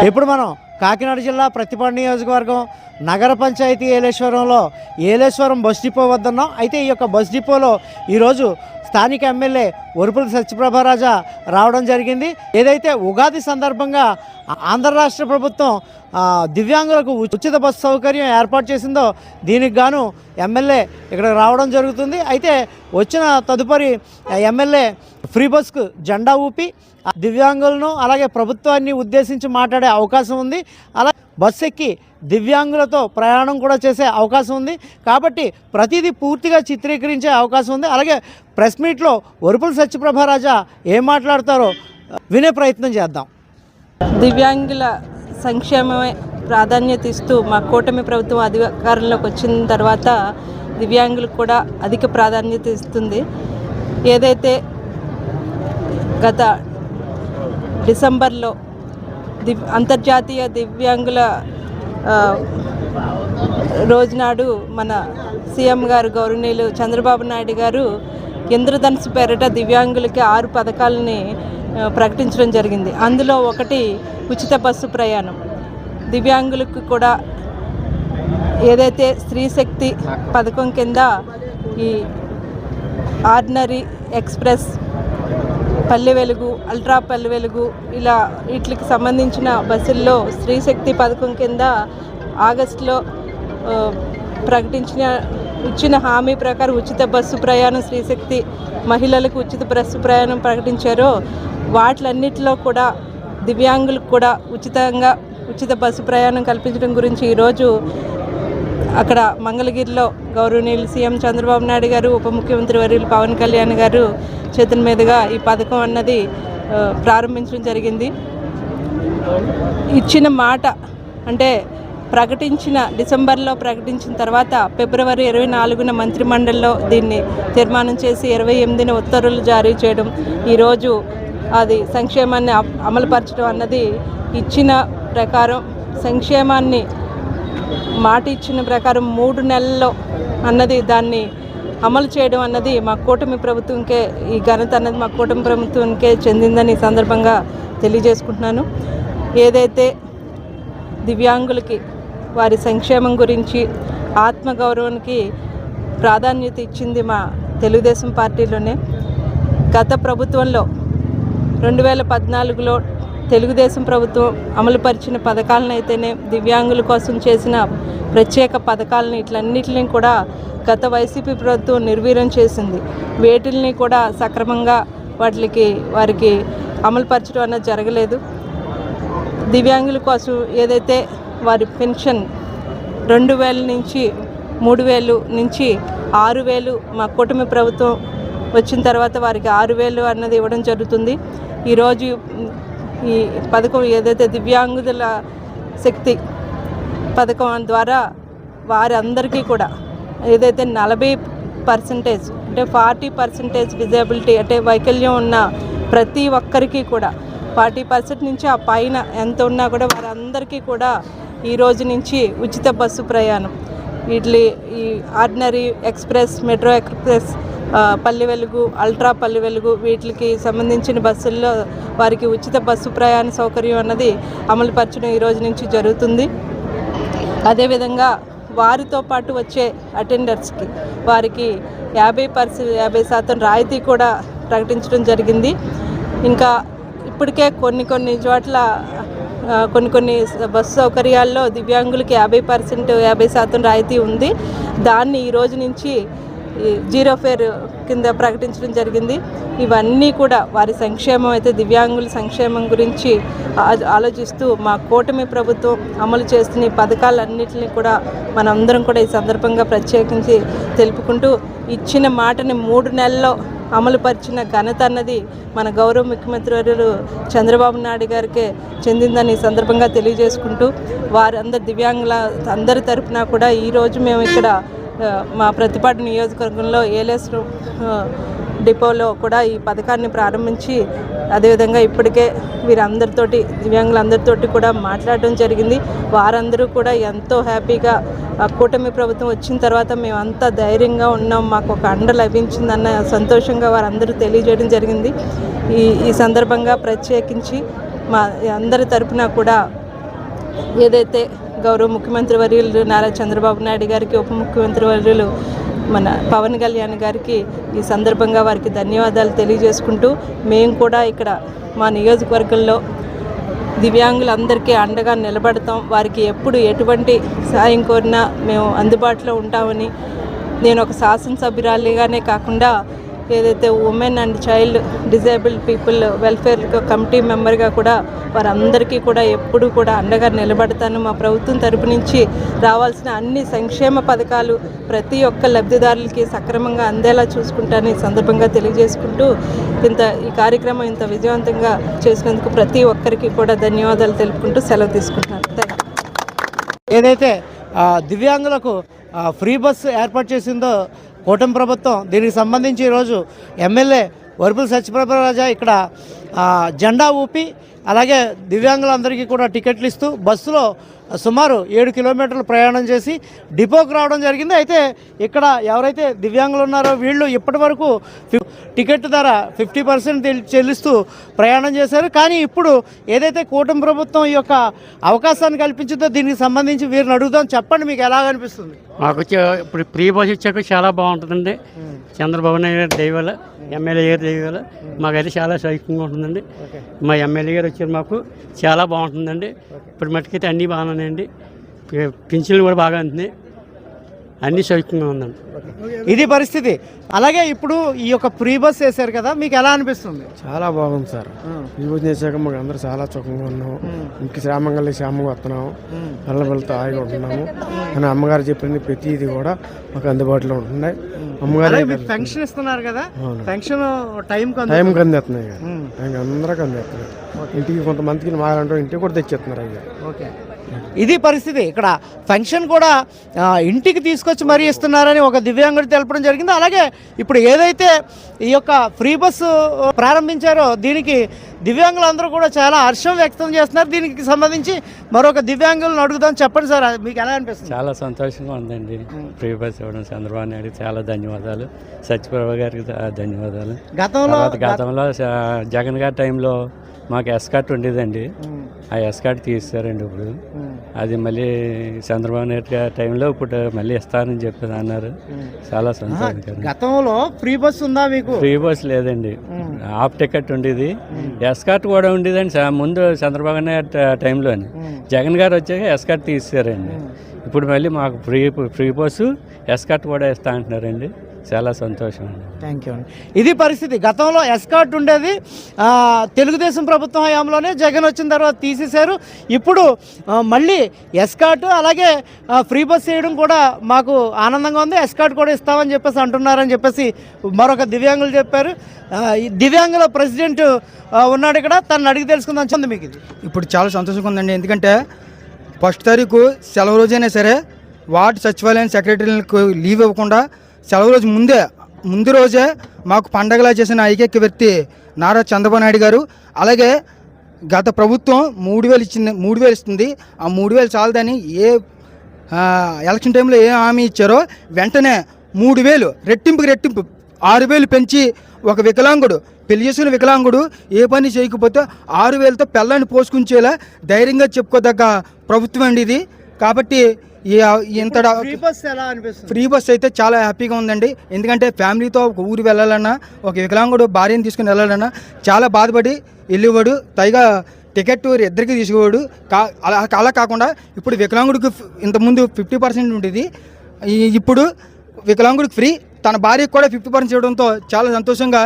ఇప్పుడు మనం కాకినాడ జిల్లా ప్రతిపాడు నియోజకవర్గం నగర పంచాయతీ ఏలేశ్వరంలో ఏలేశ్వరం బస్ డిపో వద్ద ఉన్నాం. అయితే ఈ యొక్క బస్ డిపోలో ఈరోజు స్థానిక ఎమ్మెల్యే వరుపుల సత్యప్రభారాజా రావడం జరిగింది. ఏదైతే ఉగాది సందర్భంగా ఆంధ్ర రాష్ట్ర ప్రభుత్వం దివ్యాంగులకు ఉచిత బస్సు సౌకర్యం ఏర్పాటు చేసిందో దీనికి గాను ఎమ్మెల్యే ఇక్కడ రావడం జరుగుతుంది. అయితే వచ్చిన తదుపరి ఎమ్మెల్యే ఫ్రీ బస్కు జెండా ఊపి దివ్యాంగులను అలాగే ప్రభుత్వాన్ని ఉద్దేశించి మాట్లాడే అవకాశం ఉంది. అలా బస్సు ఎక్కి దివ్యాంగులతో ప్రయాణం కూడా చేసే అవకాశం ఉంది. కాబట్టి ప్రతిదీ పూర్తిగా చిత్రీకరించే అవకాశం ఉంది. అలాగే ప్రెస్ మీట్లో వరుపుల సత్యప్రభారాజా ఏం మాట్లాడతారో వినే ప్రయత్నం చేద్దాం. దివ్యాంగుల సంక్షేమమే ప్రాధాన్యత ఇస్తూ మా కూటమి ప్రభుత్వం అధికారంలోకి వచ్చిన తర్వాత దివ్యాంగులకు కూడా అధిక ప్రాధాన్యత ఇస్తుంది. ఏదైతే గత డిసెంబర్లో అంతర్జాతీయ దివ్యాంగుల రోజునాడు మన సీఎం గారు గౌరవనీయులు చంద్రబాబు నాయుడు గారు ఇంద్రధనుసు పేరిట దివ్యాంగులకి 6 పథకాలని ప్రకటించడం జరిగింది. అందులో ఒకటి ఉచిత బస్సు ప్రయాణం. దివ్యాంగులకు కూడా ఏదైతే స్త్రీ శక్తి పథకం కింద ఈ ordinary, express, Palle Velugu, ultra Palle Velugu ఇలా వీటికి సంబంధించిన బస్సుల్లో స్త్రీ శక్తి పథకం కింద ఆగస్టులో ఇచ్చిన హామీ ప్రకారం ఉచిత బస్సు ప్రయాణం, స్త్రీశక్తి మహిళలకు ఉచిత బస్సు ప్రయాణం ప్రకటించారో వాటిలన్నిటిలో కూడా దివ్యాంగులకు కూడా ఉచిత బస్సు ప్రయాణం కల్పించడం గురించి ఈరోజు అక్కడ మంగళగిరిలో గౌరవనీయులు సీఎం చంద్రబాబు నాయుడు గారు, ఉప ముఖ్యమంత్రి వర్యులు పవన్ కళ్యాణ్ గారు చేతుల మీదుగా ఈ పథకం అన్నది ప్రారంభించడం జరిగింది. ఇచ్చిన మాట అంటే డిసెంబర్లో ప్రకటించిన తర్వాత ఫిబ్రవరి 24న మంత్రిమండలిలో దీన్ని తీర్మానం చేసి 28న ఉత్తర్వులు జారీ చేయడం, ఈరోజు అది సంక్షేమాన్ని అమలుపరచడం అన్నది ఇచ్చిన ప్రకారం సంక్షేమాన్ని మాట ఇచ్చిన ప్రకారం 3 నెలల్లో అన్నది దాన్ని అమలు చేయడం అన్నది మా కూటమి ప్రభుత్వంకే, ఈ ఘనత అన్నది మా కూటమి ప్రభుత్వంకే చెందిందని ఈ సందర్భంగా తెలియజేసుకుంటున్నాను. ఏదైతే దివ్యాంగులకి వారి సంక్షేమం గురించి ఆత్మగౌరవానికి ప్రాధాన్యత ఇచ్చింది మా తెలుగుదేశం పార్టీలోనే. గత ప్రభుత్వంలో 2014లో తెలుగుదేశం ప్రభుత్వం అమలుపరిచిన పథకాలను అయితేనే, దివ్యాంగుల కోసం చేసిన ప్రత్యేక పథకాలను ఇట్లన్నిటిని కూడా గత వైసీపీ ప్రభుత్వం నిర్వీర్యం చేసింది. వేటిల్ని కూడా సక్రమంగా వారికి అమలుపరచడం అన్నది జరగలేదు. దివ్యాంగుల కోసం ఏదైతే వారి పెన్షన్ 2000 నుంచి 3000 నుంచి 6000 మా కూటమి ప్రభుత్వం వచ్చిన తర్వాత వారికి 6000 అన్నది ఇవ్వడం జరుగుతుంది. ఈరోజు ఈ పథకం ఏదైతే దివ్యాంగుల శక్తి పథకం ద్వారా వారందరికీ కూడా ఏదైతే 40% అంటే 40% విజబిలిటీ అంటే వైకల్యం ఉన్న ప్రతి ఒక్కరికి కూడా 40% నుంచి ఆ పైన ఎంత ఉన్నా కూడా వారందరికీ కూడా ఈ రోజు నుంచి ఉచిత బస్సు ప్రయాణం, ఈ ordinary, express, metro express, Palle Velugu, ultra Palle Velugu వీటికి సంబంధించిన బస్సుల్లో వారికి ఉచిత బస్సు ప్రయాణ సౌకర్యం అన్నది అమలుపరచడం ఈ రోజు నుంచి జరుగుతుంది. అదేవిధంగా వారితో పాటు వచ్చే అటెండర్స్కి వారికి 50% రాయితీ కూడా ప్రకటించడం జరిగింది. ఇంకా ఇప్పటికే కొన్ని చోట్ల కొన్ని బస్సు సౌకర్యాల్లో దివ్యాంగులకి 50% రాయితీ ఉంది. దాన్ని ఈ రోజు నుంచి 0 ఫేర్ కింద ప్రకటించడం జరిగింది. ఇవన్నీ కూడా వారి సంక్షేమం అయితే దివ్యాంగుల సంక్షేమం గురించి ఆలోచిస్తూ మా కూటమి ప్రభుత్వం అమలు చేస్తున్న ఈ పథకాలన్నింటినీ కూడా మనందరం కూడా ఈ సందర్భంగా ప్రత్యేకించి తెలుపుకుంటూ ఇచ్చిన మాటని 3 నెలల్లో అమలుపరిచిన ఘనత అన్నది మన గౌరవ ముఖ్యమంత్రి వర్యులు చంద్రబాబు నాయుడు గారికే చెందిందని ఈ సందర్భంగా తెలియజేసుకుంటూ దివ్యాంగుల అందరి తరపున కూడా ఈరోజు మేము ఇక్కడ మా ప్రతిపాడు నియోజకవర్గంలో ఏలేశ్వరం డిపోలో కూడా ఈ పథకాన్ని ప్రారంభించి అదేవిధంగా ఇప్పటికే వీరందరితోటి దివ్యాంగులందరితోటి కూడా మాట్లాడడం జరిగింది. వారందరూ కూడా ఎంతో హ్యాపీగా కూటమి ప్రభుత్వం వచ్చిన తర్వాత మేమంతా ధైర్యంగా ఉన్నాం, మాకు ఒక అండ లభించిందన్న సంతోషంగా వారందరూ తెలియజేయడం జరిగింది. ఈ సందర్భంగా ప్రత్యేకించి మా అందరి తరపున కూడా ఏదైతే గౌరవ ముఖ్యమంత్రి వర్యులు నారా చంద్రబాబు నాయుడు గారికి, ఉప ముఖ్యమంత్రి వర్యులు మన పవన్ కళ్యాణ్ గారికి ఈ సందర్భంగా వారికి ధన్యవాదాలు తెలియజేసుకుంటూ, మేము కూడా ఇక్కడ మా నియోజకవర్గంలో దివ్యాంగులందరికీ అండగా నిలబడతాం. వారికి ఎప్పుడు ఎటువంటి సాయం కోరినా మేము అందుబాటులో ఉంటామని, నేను ఒక శాసనసభ్యురాలిగానే కాకుండా ఏదైతే women and child disabled people welfare committee మెంబర్గా కూడా వారందరికీ కూడా ఎప్పుడు కూడా అండగా నిలబడతాను. మా ప్రభుత్వం తరపు నుంచి రావాల్సిన అన్ని సంక్షేమ పథకాలు ప్రతి ఒక్క లబ్ధిదారులకి సక్రమంగా అందేలా చూసుకుంటాను ఈ సందర్భంగా తెలియజేసుకుంటూ, ఈ కార్యక్రమం ఇంత విజయవంతంగా చేసినందుకు ప్రతి ఒక్కరికి కూడా ధన్యవాదాలు తెలుపుకుంటూ సెలవు తీసుకుంటున్నాను. Thank you. ఏదైతే దివ్యాంగులకు ఫ్రీ బస్సు ఏర్పాటు చేసిందో కూటమి ప్రభుత్వం, దీనికి సంబంధించి ఈరోజు ఎమ్మెల్యే వరుపుల సత్యప్రభరాజా ఇక్కడ జెండా ఊపి అలాగే దివ్యాంగులందరికీ కూడా టికెట్లు ఇస్తూ బస్సులో సుమారు 7 కిలోమీటర్లు ప్రయాణం చేసి డిపోకి రావడం జరిగింది. అయితే ఇక్కడ ఎవరైతే దివ్యాంగులు ఉన్నారో వీళ్ళు ఇప్పటి వరకు టికెట్ ధర 50% చెల్లిస్తూ ప్రయాణం చేశారు. కానీ ఇప్పుడు ఏదైతే కూటమి ప్రభుత్వం ఈ యొక్క అవకాశాన్ని కల్పించిందో దీనికి సంబంధించి వీరిని అడుగుదాం. చెప్పండి, మీకు ఎలా అనిపిస్తుంది? మాకు ఇప్పుడు ఫ్రీ బస్ ఇచ్చాక చాలా బాగుంటుందండి. చంద్రబాబు నాయుడు గారి దయ వల్ల, ఎమ్మెల్యే గారి దయ వల్ల మాకైతే చాలా సౌకర్యంగా ఉంటుందండి. మా ఎమ్మెల్యే గారు వచ్చారు, మాకు చాలా బాగుంటుందండి. ఇప్పుడు మట్టుకైతే అన్నీ బాగానే ఉన్నాయండి. పింఛన్లు కూడా బాగా అందుతున్నాయి, అన్నీ సౌకర్యంగా ఉందండి. ఇది పరిస్థితి. అలాగే ఇప్పుడు ఈ యొక్క ఫ్రీ బస్ వేశారు కదా, మీకు ఎలా అనిపిస్తుంది? చాలా బాగుంది సార్. ఫ్రీ బస్ చేశాక మాకు అందరూ చాలా సుఖంగా ఉన్నాము. ఇంక శ్రామంగా శ్రామంగా వస్తున్నాము, పిల్లలతో హాయిగా ఉంటున్నాము. అని అమ్మగారు చెప్పింది ప్రతిదీ కూడా మాకు అందుబాటులో ఉంటున్నాయి. అమ్మగారు పెన్షన్ ఇస్తున్నారు కదా, పెన్షన్ టైంకి అందేస్తున్నాయి కదా, అందరికీ అందేస్తున్నాయి. ఇంటికి కొంతమందికి మారంటూ ఇంటికి కూడా తెచ్చేస్తున్నారు అయ్యా. ఓకే, ఇది పరిస్థితి. ఇక్కడ ఫంక్షన్ కూడా ఇంటికి తీసుకొచ్చి మరీ ఇస్తున్నారని ఒక దివ్యాంగుడు తెలపడం జరిగింది. అలాగే ఇప్పుడు ఏదైతే ఈ యొక్క ఫ్రీ బస్సు ప్రారంభించారో దీనికి దివ్యాంగులందరూ కూడా చాలా హర్షం వ్యక్తం చేస్తున్నారు. దీనికి సంబంధించి మరొక దివ్యాంగులను అడుగుదాం. చెప్పండి సార్, మీకు ఎలా అనిపిస్తుంది? చాలా సంతోషంగా ఉందండి ఫ్రీ బస్ ఇవ్వడం. చంద్రబాబు నాయుడు చాలా ధన్యవాదాలు, సత్యప్రభ గారికి ధన్యవాదాలు. గతంలో జగన్ గారి టైంలో మాకు ఎస్కార్ట్ ఉండేదండి, ఆ ఎస్కార్ట్ తీస్తారండి. ఇప్పుడు అది మళ్ళీ చంద్రబాబు నాయుడు గారి టైంలో ఇప్పుడు మళ్ళీ ఇస్తారని చెప్పి అన్నారు. చాలా సంతోషం. గతంలో ఫ్రీ బస్ ఉందా మీకు? ఫ్రీ బస్ లేదండి, హాఫ్ టికెట్ ఉండేది. ఎస్కార్ట్ కూడా ఉండేదండి ముందు చంద్రబాబు నాయుడు టైంలోని. జగన్ గారు వచ్చాక ఎస్కార్ట్ తీసారండి. ఇప్పుడు మళ్ళీ మాకు ఫ్రీ బస్సు ఎస్కార్ట్ కూడా ఇస్తా అంటున్నారండి. చాలా సంతోషం అండి. థ్యాంక్ యూ అండి. ఇది పరిస్థితి. గతంలో ఎస్కార్ట్ ఉండేది, తెలుగుదేశం ప్రభుత్వం హయాంలోనే, జగన్ వచ్చిన తర్వాత తీసేశారు. ఇప్పుడు మళ్ళీ ఎస్కార్ట్ అలాగే ఫ్రీ బస్ చేయడం కూడా మాకు ఆనందంగా ఉంది. ఎస్కార్ట్ కూడా ఇస్తామని చెప్పేసి అంటున్నారని చెప్పేసి మరొక దివ్యాంగులు చెప్పారు. ఈ దివ్యాంగుల ప్రెసిడెంట్ ఉన్నాడు ఇక్కడ, తను అడిగి తెలుసుకుందాం. చంది మీకు ఇది ఇప్పుడు చాలా సంతోషంగా ఉందండి. ఎందుకంటే 1 తారీఖు సెలవు రోజైనా సరే వార్డు సచివాలయం సెక్రటరీలకు లీవ్ ఇవ్వకుండా సెలవు రోజు ముందు రోజే మాకు పండగలా చేసిన ఐక్యక వ్యక్తి నారా చంద్రబాబు నాయుడు గారు. అలాగే గత ప్రభుత్వం 3,000 ఇస్తుంది. ఆ 3,000 చాలదని ఎలక్షన్ టైంలో ఏ హామీ ఇచ్చారో వెంటనే 3,000 రెట్టింపు 6,000 పెంచి ఒక వికలాంగుడు, పెళ్లి చేసిన వికలాంగుడు ఏ పని చేయకపోతే 6,000తో పిల్లాన్ని పోసుకుంచేలా ధైర్యంగా చెప్పుకోదగ్గ ప్రభుత్వం అండి ఇది. కాబట్టి ఫ్రీ బస్ అయితే చాలా హ్యాపీగా ఉందండి. ఎందుకంటే ఫ్యామిలీతో ఒక ఊరు వెళ్ళాలన్నా, ఒక వికలాంగుడు భార్యను తీసుకుని వెళ్ళాలన్నా చాలా బాధపడి వెళ్ళేవాడు. పైగా టికెట్ ఇద్దరికి తీసుకోవాడు. అలా కాకుండా ఇప్పుడు వికలాంగుడికి ఇంతకుముందు 50% ఉండేది, ఇప్పుడు వికలాంగుడికి ఫ్రీ, తన భార్యకు కూడా 50% ఇవ్వడంతో చాలా సంతోషంగా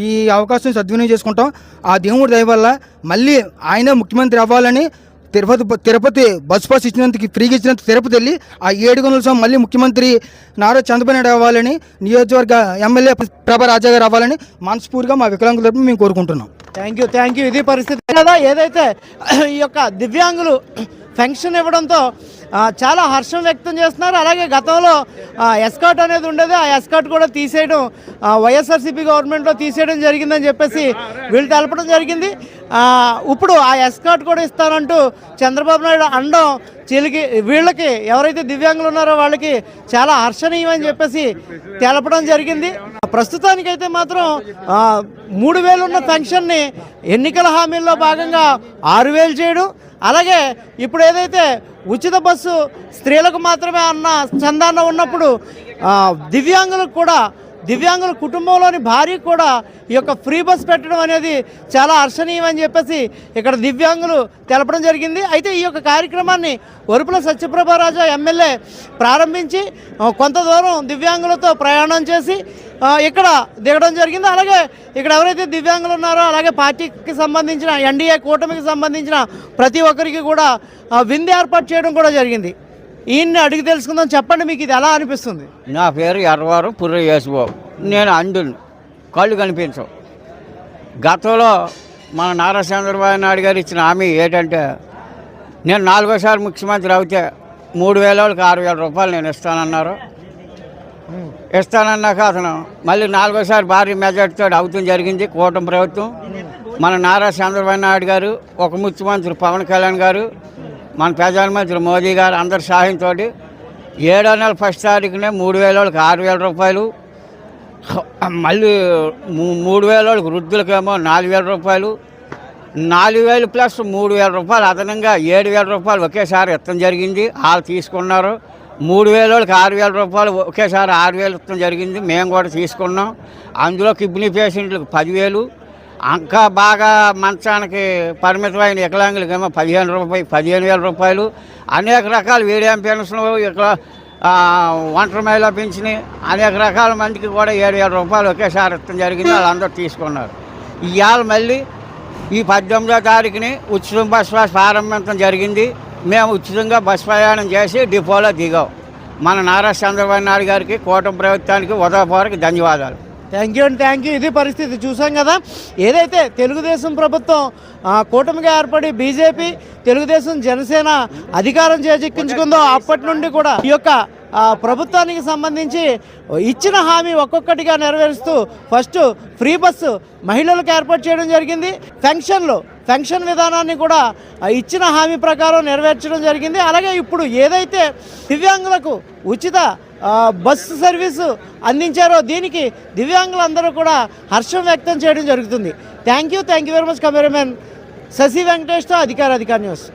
ఈ అవకాశం సద్వినియోగం చేసుకుంటాం. ఆ దేవుడి దయ వల్ల మళ్ళీ ఆయనే ముఖ్యమంత్రి అవ్వాలని, తిరుపతి బస్ పాస్ ఇచ్చినందుకు, ఫ్రీగా ఇచ్చినందుకు తిరుపతి వెళ్ళి ఆ 700 సంవత్సరం మళ్ళీ ముఖ్యమంత్రి నారా చంద్రబాబు నాయుడు అవ్వాలని, నియోజకవర్గ ఎమ్మెల్యే ప్రభరాజా గారు అవ్వాలని మనస్ఫూర్తిగా మా వికలాంగుల తరపున మేము కోరుకుంటున్నాం. Thank you. ఇది పరిస్థితి కదా. ఏదైతే ఈ యొక్క దివ్యాంగులు పెన్షన్ ఇవ్వడంతో చాలా హర్షం వ్యక్తం చేస్తున్నారు. అలాగే గతంలో ఎస్కార్ట్ అనేది ఉండేది, ఆ ఎస్కార్ట్ కూడా తీసేయడం వైఎస్ఆర్సీపీ గవర్నమెంట్లో తీసేయడం జరిగిందని చెప్పేసి వీళ్ళు తెలపడం జరిగింది. ఇప్పుడు ఆ ఎస్కార్ట్ కూడా ఇస్తానంటూ చంద్రబాబు నాయుడు అనడం వీళ్ళకి, ఎవరైతే దివ్యాంగులు ఉన్నారో వాళ్ళకి చాలా హర్షణీయమని చెప్పేసి తెలపడం జరిగింది. ప్రస్తుతానికైతే మాత్రం 3,000 ఉన్న పెన్షన్ని ఎన్నికల హామీల్లో భాగంగా 6,000 చేయడం, అలాగే ఇప్పుడు ఏదైతే ఉచిత బస్సు స్త్రీలకు మాత్రమే అన్న చందాన ఉన్నప్పుడు దివ్యాంగుల కుటుంబంలోని భార్యకు కూడా ఈ యొక్క ఫ్రీ బస్ పెట్టడం అనేది చాలా హర్షణీయం అని చెప్పేసి ఇక్కడ దివ్యాంగులు తెలపడం జరిగింది. అయితే ఈ యొక్క కార్యక్రమాన్ని వరుపుల సత్యప్రభారాజా ఎమ్మెల్యే ప్రారంభించి కొంత దూరం దివ్యాంగులతో ప్రయాణం చేసి ఇక్కడ దిగడం జరిగింది. అలాగే ఇక్కడ ఎవరైతే దివ్యాంగులు ఉన్నారో అలాగే పార్టీకి సంబంధించిన ఎన్డీఏ కూటమికి సంబంధించిన ప్రతి ఒక్కరికి కూడా విందు ఏర్పాటు చేయడం కూడా జరిగింది. ఈయన్ని అడిగి తెలుసుకుందాం. చెప్పండి, మీకు ఇది ఎలా అనిపిస్తుంది? నా పేరు ఎర్రవారం పుర్ర యేసుబాబు. నేను అంధుని, కళ్ళు కనిపించవు. గతంలో మన నారా చంద్రబాబు నాయుడు గారు ఇచ్చిన హామీ ఏంటంటే, నేను 4వ ముఖ్యమంత్రి అవుతే 3,000 వాళ్ళకి 6,000 రూపాయలు నేను ఇస్తానన్నాక అతను మళ్ళీ 4వ భారీ మెజార్టీతో అవుతుంది జరిగింది కూటమి ప్రభుత్వం. మన నారా చంద్రబాబు నాయుడు గారు, ఒక ముఖ్యమంత్రి పవన్ కళ్యాణ్ గారు, మన ప్రధానమంత్రి మోదీ గారు అందరి సహాయంతో 7వ నెల 1వ తారీఖునే 3,000 వాళ్ళకి 6,000 రూపాయలు, మళ్ళీ 3,000 వాళ్ళకి వృద్ధులకేమో 4,000 రూపాయలు, 4,000 ప్లస్ 3,000 రూపాయలు అదనంగా 7,000 రూపాయలు ఒకేసారి ఇవ్వడం జరిగింది. వాళ్ళు తీసుకున్నారు. 3,000 వాళ్ళకి 6,000 రూపాయలు ఒకేసారి 6,000 ఇవ్వడం జరిగింది. మేము కూడా తీసుకున్నాం. అందులో కిడ్నీ పేషెంట్లకు 10,000, ఇంకా బాగా మంచానికి పరిమితమైన వికలాంగులకేమో 15,000 రూపాయలు, అనేక రకాల వీడియం పెన్షన్లు, ఇక్కడ ఒంటరి మహిళ పెంచిని అనేక రకాల మందికి కూడా 7,000 రూపాయలు ఒకేసారి ఇవ్వడం జరిగింది. వాళ్ళందరూ తీసుకున్నారు. ఇవాళ మళ్ళీ ఈ 18వ తారీఖుని ఉచిత బస్ ప్రారంభించడం జరిగింది. మేము ఉచితంగా బస్ ప్రయాణం చేసి డిపోలో దిగాం. మన నారా చంద్రబాబు నాయుడు గారికి, కూటమి ప్రభుత్వానికి ఉదయపూర్వక ధన్యవాదాలు. Thank you. ఇది పరిస్థితి చూసాం కదా. ఏదైతే తెలుగుదేశం ప్రభుత్వం కూటమిగా ఏర్పడి బీజేపీ, తెలుగుదేశం, జనసేన అధికారం చేజిక్కించుకుందో అప్పటి నుండి కూడా ఈ యొక్క ప్రభుత్వానికి సంబంధించి ఇచ్చిన హామీ ఒక్కొక్కటిగా నెరవేరుస్తూ ఫస్ట్ ఫ్రీ బస్సు మహిళలకు ఏర్పాటు చేయడం జరిగింది. పెన్షన్ విధానాన్ని కూడా ఇచ్చిన హామీ ప్రకారం నెరవేర్చడం జరిగింది. అలాగే ఇప్పుడు ఏదైతే దివ్యాంగులకు ఉచిత బస్సు సర్వీసు అందించారో దీనికి దివ్యాంగులందరూ కూడా హర్షం వ్యక్తం చేయడం జరుగుతుంది. Thank you very much. Cameraman Sasi వెంకటేష్తో అధికార న్యూస్.